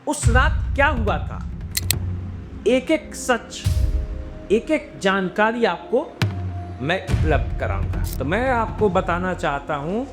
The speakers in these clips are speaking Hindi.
उस रात क्या हुआ था, एक एक सच, एक एक जानकारी आपको मैं उपलब्ध कराऊंगा। तो मैं आपको बताना चाहता हूं,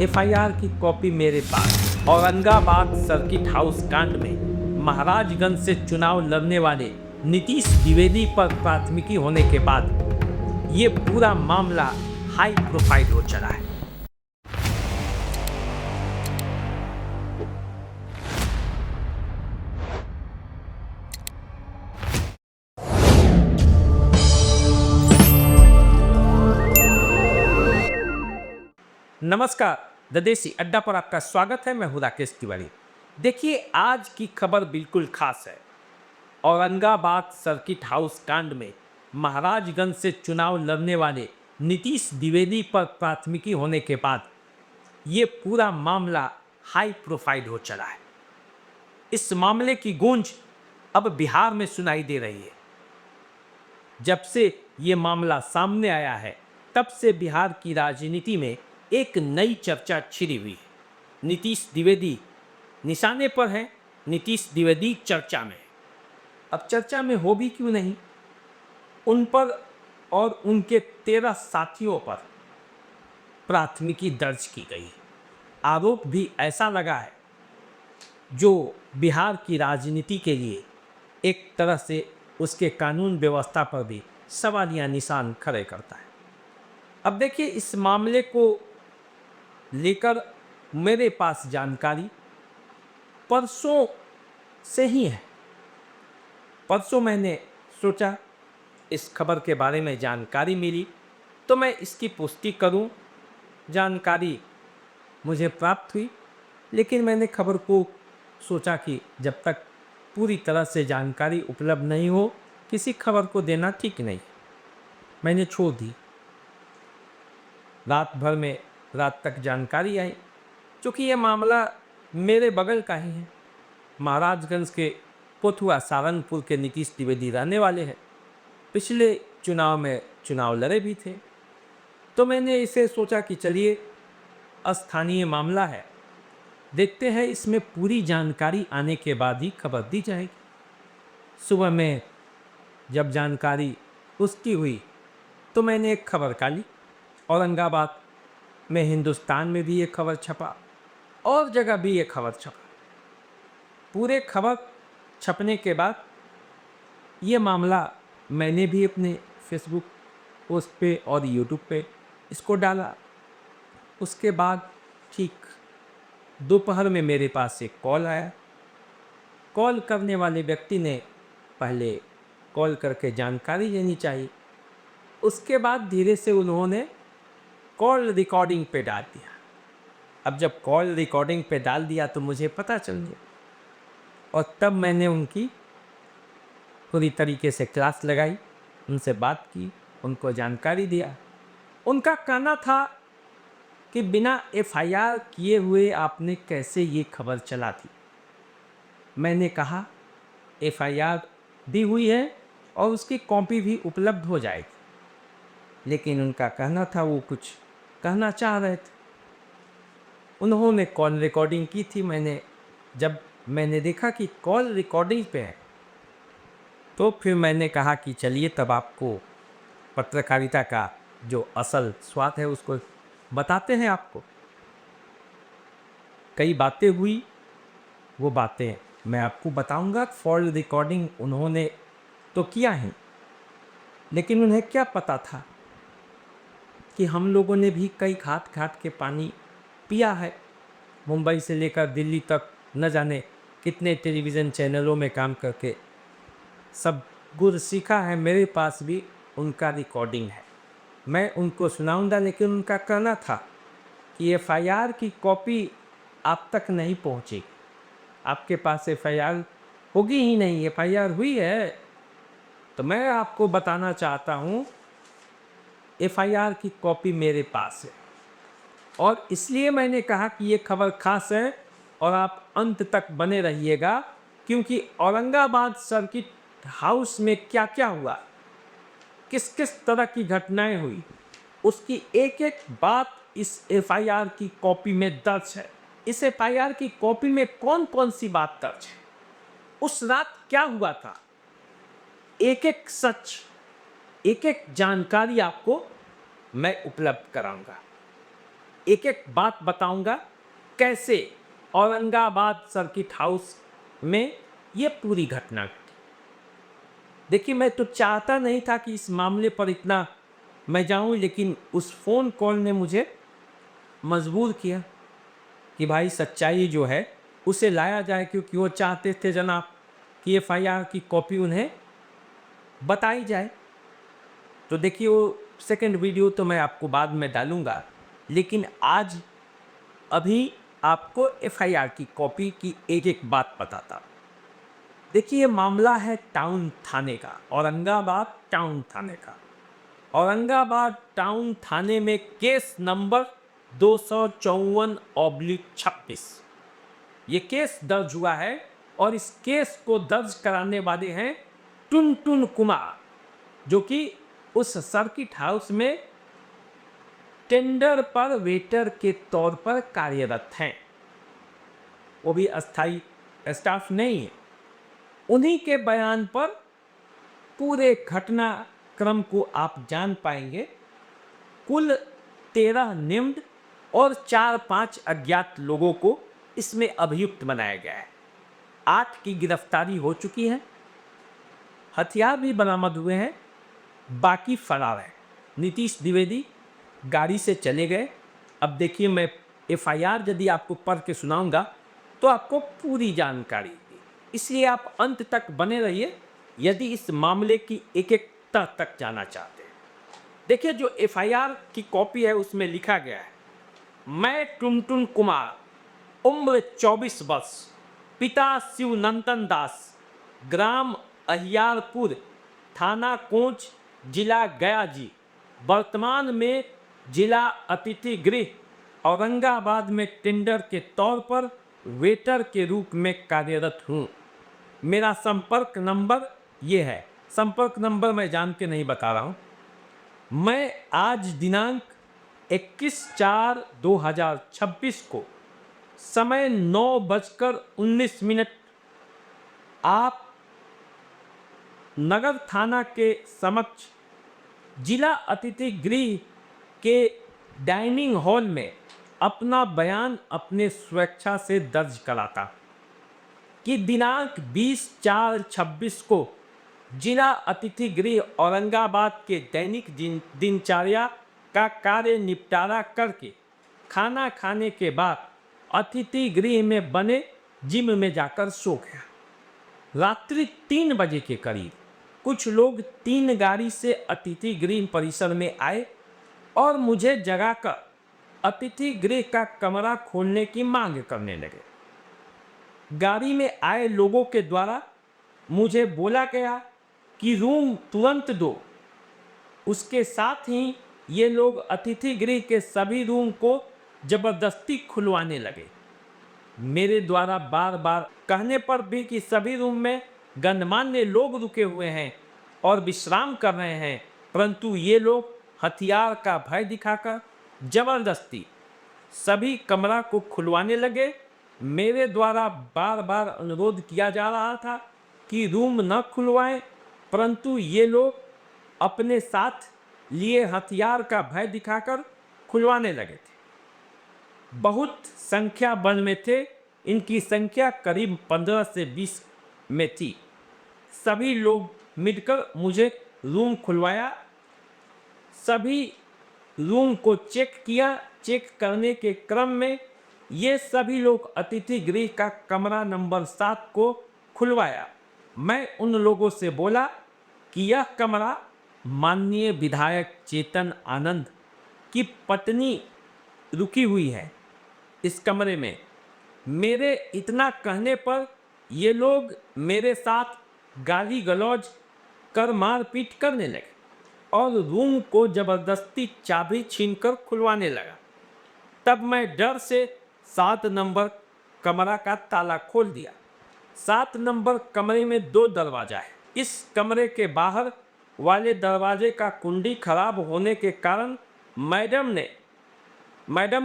एफआईआर की कॉपी मेरे पास। औरंगाबाद सर्किट हाउस कांड में महाराजगंज से चुनाव लड़ने वाले नीतीश द्विवेदी पर प्राथमिकी होने के बाद ये पूरा मामला हाई प्रोफाइल हो चला है। नमस्कार, द देसी अड्डा पर आपका स्वागत है। मैं हूं राकेश तिवारी। देखिए, आज की खबर बिल्कुल खास है। औरंगाबाद सर्किट हाउस कांड में महाराजगंज से चुनाव लड़ने वाले नीतीश द्विवेदी पर प्राथमिकी होने के बाद ये पूरा मामला हाई प्रोफाइल हो चला है। इस मामले की गूंज अब बिहार में सुनाई दे रही है। जब से ये मामला सामने आया है, तब से बिहार की राजनीति में एक नई चर्चा छिड़ी हुई है। नीतीश द्विवेदी निशाने पर है, नीतीश द्विवेदी चर्चा में है। अब चर्चा में हो भी क्यों नहीं, उन पर और उनके 13 साथियों पर प्राथमिकी दर्ज की गई है। आरोप भी ऐसा लगा है जो बिहार की राजनीति के लिए एक तरह से उसके कानून व्यवस्था पर भी सवालिया निशान खड़े करता है। अब देखिए, इस मामले को लेकर मेरे पास जानकारी परसों से ही है। परसों मैंने सोचा इस खबर के बारे में जानकारी मिली तो मैं इसकी पुष्टि करूं। जानकारी मुझे प्राप्त हुई, लेकिन मैंने खबर को सोचा कि जब तक पूरी तरह से जानकारी उपलब्ध नहीं हो, किसी खबर को देना ठीक नहीं। मैंने छोड़ दी। रात तक जानकारी आई, क्योंकि ये मामला मेरे बगल का ही है। महाराजगंज के पोथुआ सारंगपुर के नीतीश द्विवेदी रहने वाले हैं। पिछले चुनाव में चुनाव लड़े भी थे। तो मैंने इसे सोचा कि चलिए, स्थानीय मामला है, देखते हैं, इसमें पूरी जानकारी आने के बाद ही खबर दी जाएगी। सुबह में जब जानकारी पुष्टि हुई तो मैंने एक खबर निकाली। औरंगाबाद में, हिंदुस्तान में भी ये खबर छपा और जगह भी ये खबर छपा। पूरे खबर छपने के बाद ये मामला मैंने भी अपने फेसबुक पोस्ट पे और यूट्यूब पे इसको डाला। उसके बाद ठीक दोपहर में मेरे पास एक कॉल आया। कॉल करने वाले व्यक्ति ने पहले कॉल करके जानकारी लेनी चाहिए, उसके बाद धीरे से उन्होंने कॉल रिकॉर्डिंग पे डाल दिया। अब जब कॉल रिकॉर्डिंग पे डाल दिया तो मुझे पता चल गया, और तब मैंने उनकी पूरी तरीके से क्लास लगाई, उनसे बात की, उनको जानकारी दिया। उनका कहना था कि बिना एफआईआर किए हुए आपने कैसे ये खबर चला दी। मैंने कहा एफआईआर दी हुई है और उसकी कॉपी भी उपलब्ध हो जाएगी, लेकिन उनका कहना था वो कुछ कहना चाह रहे थे। उन्होंने कॉल रिकॉर्डिंग की थी। जब मैंने देखा कि कॉल रिकॉर्डिंग पे है, तो फिर मैंने कहा कि चलिए, तब आपको पत्रकारिता का जो असल स्वाद है उसको बताते हैं आपको। कई बातें हुई, वो बातें मैं आपको बताऊंगा। कॉल रिकॉर्डिंग उन्होंने तो किया ही, लेकिन उन्हें क्या पता था कि हम लोगों ने भी कई घाट के पानी पिया है। मुंबई से लेकर दिल्ली तक न जाने कितने टेलीविज़न चैनलों में काम करके सब गुर सीखा है। मेरे पास भी उनका रिकॉर्डिंग है, मैं उनको सुनाऊंगा। लेकिन उनका कहना था कि एफआईआर की कॉपी आप तक नहीं पहुंचेगी, आपके पास एफआईआर होगी ही नहीं। एफआईआर हुई है तो मैं आपको बताना चाहता हूं, एफआईआर की कॉपी मेरे पास है, और इसलिए मैंने कहा कि ये खबर खास है और आप अंत तक बने रहिएगा, क्योंकि औरंगाबाद सर्किट हाउस में क्या क्या हुआ, किस किस तरह की घटनाएं हुई, उसकी एक एक बात इस एफआईआर की कॉपी में दर्ज है। इस एफआईआर की कॉपी में कौन कौन सी बात दर्ज है, उस रात क्या हुआ था, एक एक सच, एक एक जानकारी आपको मैं उपलब्ध कराऊंगा। एक एक बात बताऊंगा कैसे औरंगाबाद सर्किट हाउस में यह पूरी घटना घटी। देखिए, मैं तो चाहता नहीं था कि इस मामले पर इतना मैं जाऊं, लेकिन उस फोन कॉल ने मुझे मजबूर किया कि भाई सच्चाई जो है उसे लाया जाए, क्योंकि वो चाहते थे जनाब कि एफआईआर की कॉपी उन्हें बताई जाए। तो देखिए, वो सेकंड वीडियो तो मैं आपको बाद में डालूंगा, लेकिन आज अभी आपको एफआईआर की कॉपी की एक एक बात बताता। देखिए, ये मामला है टाउन थाने का, औरंगाबाद टाउन थाने का। औरंगाबाद टाउन थाने में केस नंबर 254/26 ये केस दर्ज हुआ है, और इस केस को दर्ज कराने वाले हैं टुनटुन कुमार, जो कि उस सर्किट हाउस में टेंडर पर वेटर के तौर पर कार्यरत हैं। वो भी अस्थाई स्टाफ नहीं है। उन्हीं के बयान पर पूरे घटनाक्रम को आप जान पाएंगे। कुल 13 निम्न और 4-5 अज्ञात लोगों को इसमें अभियुक्त बनाया गया है। 8 की गिरफ्तारी हो चुकी है, हथियार भी बरामद हुए हैं, बाकी फरार है। नीतीश द्विवेदी गाड़ी से चले गए। अब देखिए, मैं एफआईआर यदि आपको पढ़ के सुनाऊंगा तो आपको पूरी जानकारी दी, इसलिए आप अंत तक बने रहिए यदि इस मामले की एक एक तह तक जाना चाहते हैं। देखिए, जो एफआईआर की कॉपी है उसमें लिखा गया है, मैं टुनटुन कुमार, उम्र 24 वर्ष, पिता शिवनंदन दास, ग्राम अहियारपुर, थाना कोंच, जिला गया जी, वर्तमान में जिला अतिथि गृह औरंगाबाद में टेंडर के तौर पर वेटर के रूप में कार्यरत हूँ। मेरा संपर्क नंबर ये है। संपर्क नंबर मैं जान के नहीं बता रहा हूँ। मैं आज दिनांक 21/4/2026 को समय 9:19 आप नगर थाना के समक्ष जिला अतिथि गृह के डाइनिंग हॉल में अपना बयान अपने स्वेच्छा से दर्ज कराता कि दिनांक 20/4/26 को जिला अतिथि गृह औरंगाबाद के दैनिक दिनचर्या का कार्य निपटारा करके खाना खाने के बाद अतिथि गृह में बने जिम में जाकर सो गया। रात्रि 3 बजे के करीब कुछ लोग 3 गाड़ी से अतिथि गृह परिसर में आए और मुझे जगाकर अतिथि गृह का कमरा खोलने की मांग करने लगे। गाड़ी में आए लोगों के द्वारा मुझे बोला गया कि रूम तुरंत दो। उसके साथ ही ये लोग अतिथि गृह के सभी रूम को जबरदस्ती खुलवाने लगे। मेरे द्वारा बार बार कहने पर भी कि सभी रूम में गणमान्य लोग रुके हुए हैं और विश्राम कर रहे हैं, परंतु ये लोग हथियार का भय दिखाकर जबरदस्ती सभी कमरा को खुलवाने लगे। मेरे द्वारा बार बार अनुरोध किया जा रहा था कि रूम न खुलवाएं, परंतु ये लोग अपने साथ लिए हथियार का भय दिखाकर खुलवाने लगे थे। बहुत संख्या बल में थे, इनकी संख्या करीब 15 से 20 में थी। सभी लोग मिलकर मुझे रूम खुलवाया। सभी रूम को चेक किया। चेक करने के क्रम में ये सभी लोग अतिथि गृह का कमरा नंबर 7 को खुलवाया। मैं उन लोगों से बोला कि यह कमरा माननीय विधायक चेतन आनंद की पत्नी रुकी हुई है। इस कमरे में मेरे इतना कहने पर ये लोग मेरे साथ गाली गलौज कर मारपीट करने लगे और रूम को जबरदस्ती चाबी छीनकर खुलवाने लगा। तब मैं डर से 7 नंबर कमरा का ताला खोल दिया। 7 नंबर कमरे में 2 दरवाजा है। इस कमरे के बाहर वाले दरवाजे का कुंडी खराब होने के कारण मैडम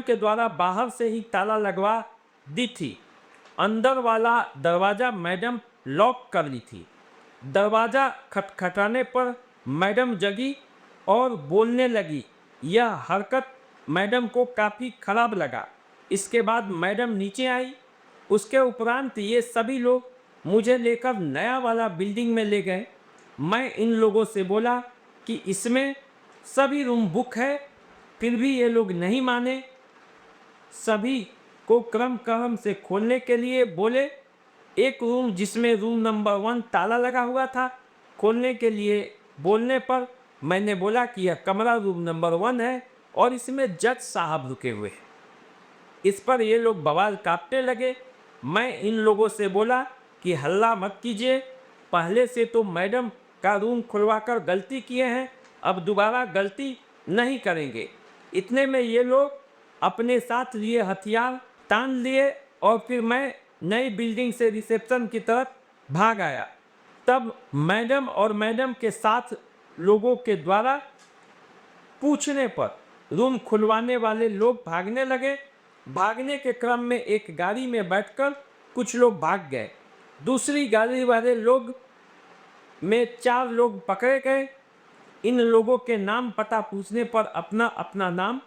के द्वारा बाहर से ही ताला लगवा दी थी। अंदर वाला दरवाज़ा मैडम लॉक कर ली थी। दरवाज़ा खटखटाने पर मैडम जगी और बोलने लगी। यह हरकत मैडम को काफ़ी खराब लगा। इसके बाद मैडम नीचे आई। उसके उपरांत ये सभी लोग मुझे लेकर नया वाला बिल्डिंग में ले गए। मैं इन लोगों से बोला कि इसमें सभी रूम बुक है, फिर भी ये लोग नहीं माने। सभी को क्रम क्रम से खोलने के लिए बोले। एक रूम जिसमें रूम नंबर 1 ताला लगा हुआ था, खोलने के लिए बोलने पर मैंने बोला कि यह कमरा रूम नंबर 1 है और इसमें जज साहब रुके हुए हैं। इस पर ये लोग बवाल काटने लगे। मैं इन लोगों से बोला कि हल्ला मत कीजिए, पहले से तो मैडम का रूम खुलवाकर गलती किए हैं, अब दोबारा गलती नहीं करेंगे। इतने में ये लोग अपने साथ लिए हथियार तान लिए और फिर मैं नई बिल्डिंग से रिसेप्शन की तरफ भाग आया। तब मैडम और मैडम के साथ लोगों के द्वारा पूछने पर रूम खुलवाने वाले लोग भागने लगे। भागने के क्रम में एक गाड़ी में बैठकर कुछ लोग भाग गए। दूसरी गाड़ी वाले लोग में 4 लोग पकड़े गए। इन लोगों के नाम पता पूछने पर अपना अपना नाम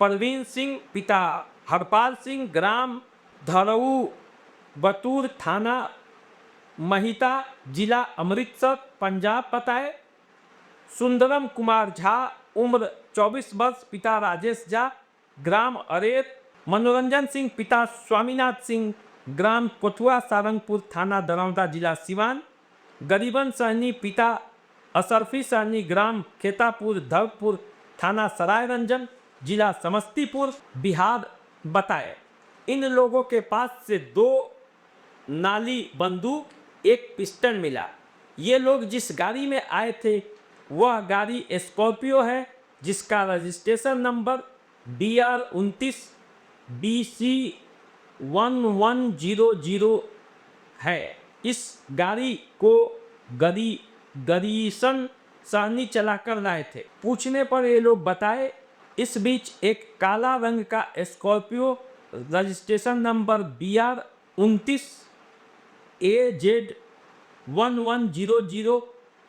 परवीन सिंह पिता हरपाल सिंह, ग्राम धरऊ बतूर, थाना महिता, जिला अमृतसर, पंजाब बताए। सुंदरम कुमार झा, उम्र 24 वर्ष, पिता राजेश झा, ग्राम अरेर। मनोरंजन सिंह पिता स्वामीनाथ सिंह, ग्राम कोथुआ सारंगपुर, थाना दरौदा, जिला सिवान। गरीबन सहनी पिता अशरफी सहनी, ग्राम खेतापुर धरपुर, थाना सराय रंजन, जिला समस्तीपुर, बिहार बताए। इन लोगों के पास से 2 नाली बंदूक, एक पिस्टल मिला। ये लोग जिस गाड़ी में आए थे वह गाड़ी स्कॉर्पियो है, जिसका रजिस्ट्रेशन नंबर BR 29 BC 1100 है। इस गाड़ी को गरीशन सहनी चलाकर लाए थे। पूछने पर ये लोग बताए। इस बीच एक काला रंग का Scorpio registration number BR 29 AZ 1100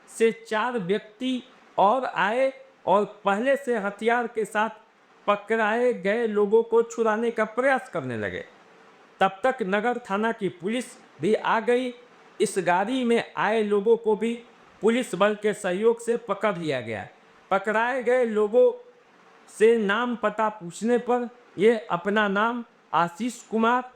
से 4 व्यक्ति और आए और पहले से हथियार के साथ पकड़ाए गए लोगों को छुड़ाने का प्रयास करने लगे। तब तक नगर थाना की पुलिस भी आ गई। इस गाड़ी में आए लोगों को भी पुलिस बल के सहयोग से पकड़ लिया गया। पकड़ाए गए लोगों से नाम पता पूछने पर ये अपना नाम आशीष कुमार,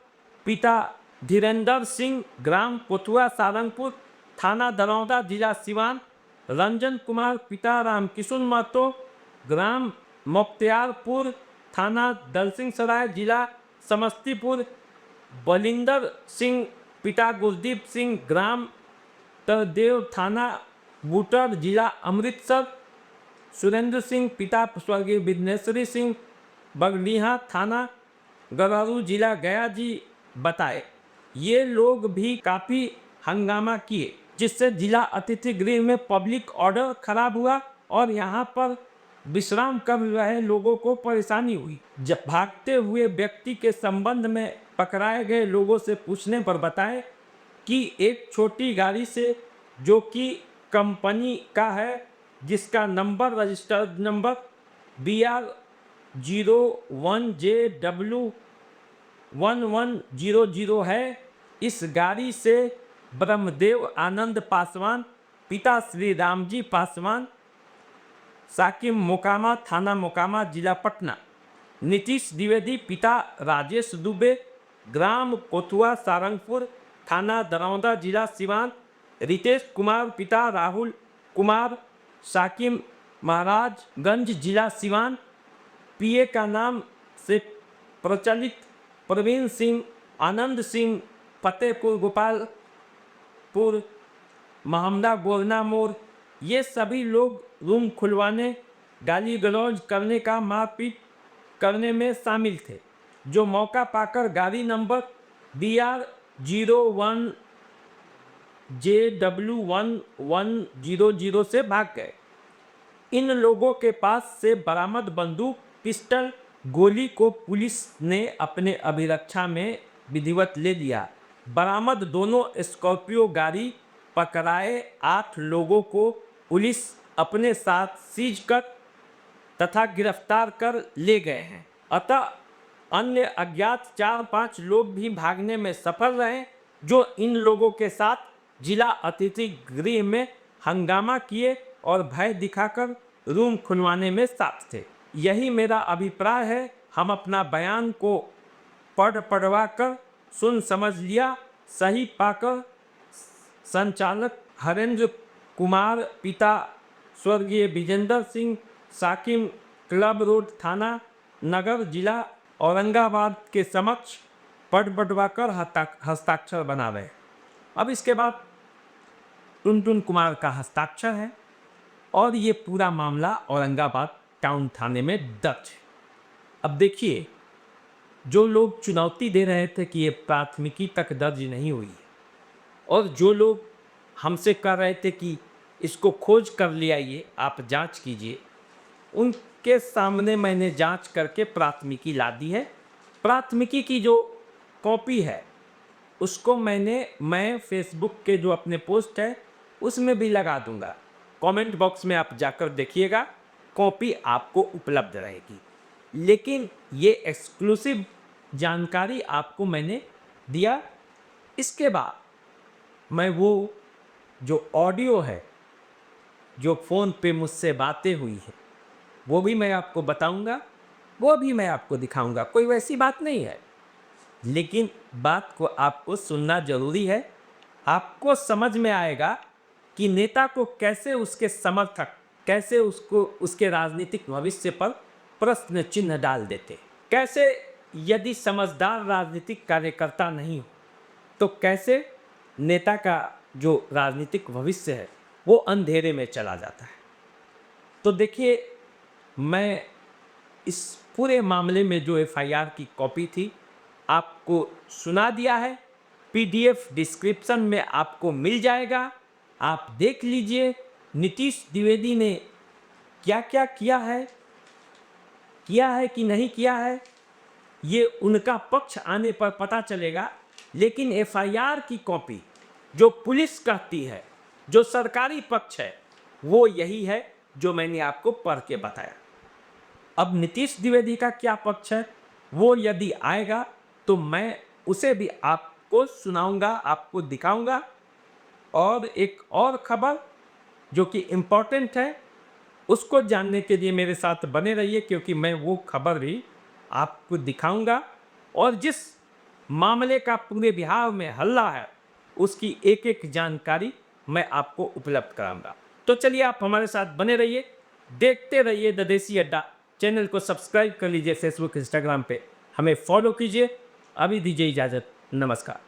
पिता धीरेन्द्र सिंह, ग्राम कोथुआ सारंगपुर, थाना दरौदा, जिला सिवान। रंजन कुमार, पिता रामकिशुन महतो, ग्राम मुख्तियारपुर, थाना दलसिंह सराय, जिला समस्तीपुर। बलिंदर सिंह, पिता गुरदीप सिंह, ग्राम तरदेव, थाना बूटर, जिला अमृतसर। सुरेंद्र सिंह, पिता स्वर्गीय विघ्नेश्वरी सिंह, बगडीहा, थाना गरारू, जिला गया जी बताए। ये लोग भी काफ़ी हंगामा किए, जिससे जिला अतिथि गृह में पब्लिक ऑर्डर खराब हुआ और यहाँ पर विश्राम कर रहे लोगों को परेशानी हुई। जब भागते हुए व्यक्ति के संबंध में पकड़ाए गए लोगों से पूछने पर बताए कि एक छोटी गाड़ी से, जो कि कंपनी का है, जिसका number registered number BR 01JW 1100 है, इस गाड़ी से ब्रह्मदेव आनंद पासवान, पिता श्री रामजी पासवान, साकिम मोकामा, थाना मोकामा, जिला पटना। नीतीश द्विवेदी, पिता राजेश दुबे, ग्राम कोथुआ सारंगपुर, थाना दरौदा, जिला सिवान। रितेश कुमार, पिता राहुल कुमार, साकिम महाराजगंज, जिला सिवान। PA का नाम से प्रचलित प्रवीण सिंह, आनंद सिंह, फतेहपुर गोपालपुर, महमदा गोरना मोड़। ये सभी लोग रूम खुलवाने, गाली गलौज करने का मारपीट करने में शामिल थे, जो मौका पाकर गाड़ी नंबर BR 01JW 1100 से भाग गए। इन लोगों के पास से बरामद बंदूक, पिस्टल, गोली को पुलिस ने अपने अभिरक्षा में विधिवत ले लिया। बरामद दोनों स्कॉर्पियो गाड़ी पकड़ाए 8 लोगों को पुलिस अपने साथ सीज कर तथा गिरफ्तार कर ले गए हैं। अतः अन्य अज्ञात 4-5 लोग भी भागने में सफल रहे, जो इन लोगों के साथ जिला अतिथि गृह में हंगामा किए और भय दिखाकर रूम खुलवाने में साथ थे। यही मेरा अभिप्राय है। हम अपना बयान को पढ़वा कर सुन समझ लिया, सही पाकर संचालक हरेंद्र कुमार पिता स्वर्गीय विजेंद्र सिंह, साकिम, क्लब रोड थाना, नगर, जिला औरंगाबाद के समक्ष पढ़ बढ़वा कर हस्ताक्षर बना रहे। अब इसके बाद टुनटुन कुमार का हस्ताक्षर है और ये पूरा मामला औरंगाबाद टाउन थाने में दर्ज है। अब देखिए, जो लोग चुनौती दे रहे थे कि ये प्राथमिकी तक दर्ज नहीं हुई है, और जो लोग हमसे कह रहे थे कि इसको खोज कर ले आइए, आप जांच कीजिए, उनके सामने मैंने जांच करके प्राथमिकी ला दी है। प्राथमिकी की जो कॉपी है उसको मैं फेसबुक के जो अपने पोस्ट है उसमें भी लगा दूंगा। कमेंट बॉक्स में आप जाकर देखिएगा, कॉपी आपको उपलब्ध रहेगी। लेकिन ये एक्सक्लूसिव जानकारी आपको मैंने दिया। इसके बाद मैं वो जो ऑडियो है, जो फ़ोन पे मुझसे बातें हुई है, वो भी मैं आपको बताऊंगा, वो भी मैं आपको दिखाऊंगा। कोई वैसी बात नहीं है, लेकिन बात को आपको सुनना जरूरी है। आपको समझ में आएगा कि नेता को कैसे उसके समर्थक कैसे उसको उसके राजनीतिक भविष्य पर प्रश्न चिन्ह डाल देते, कैसे यदि समझदार राजनीतिक कार्यकर्ता नहीं हो तो कैसे नेता का जो राजनीतिक भविष्य है वो अंधेरे में चला जाता है। तो देखिए, मैं इस पूरे मामले में जो एफआईआर की कॉपी थी आपको सुना दिया है। पीडीएफ डिस्क्रिप्शन में आपको मिल जाएगा, आप देख लीजिए। नीतीश द्विवेदी ने क्या क्या किया है कि नहीं किया है, ये उनका पक्ष आने पर पता चलेगा। लेकिन एफआईआर की कॉपी जो पुलिस कहती है, जो सरकारी पक्ष है, वो यही है जो मैंने आपको पढ़ के बताया। अब नीतीश द्विवेदी का क्या पक्ष है वो यदि आएगा तो मैं उसे भी आपको सुनाऊंगा, आपको दिखाऊंगा। और एक और खबर जो कि इम्पोर्टेंट है, उसको जानने के लिए मेरे साथ बने रहिए, क्योंकि मैं वो खबर भी आपको दिखाऊंगा और जिस मामले का पूरे बिहार में हल्ला है उसकी एक एक जानकारी मैं आपको उपलब्ध कराऊंगा। तो चलिए, आप हमारे साथ बने रहिए, देखते रहिए द देसी अड्डा। चैनल को सब्सक्राइब कर लीजिए, फेसबुक इंस्टाग्राम पे हमें फॉलो कीजिए। अभी दीजिए इजाज़त, नमस्कार।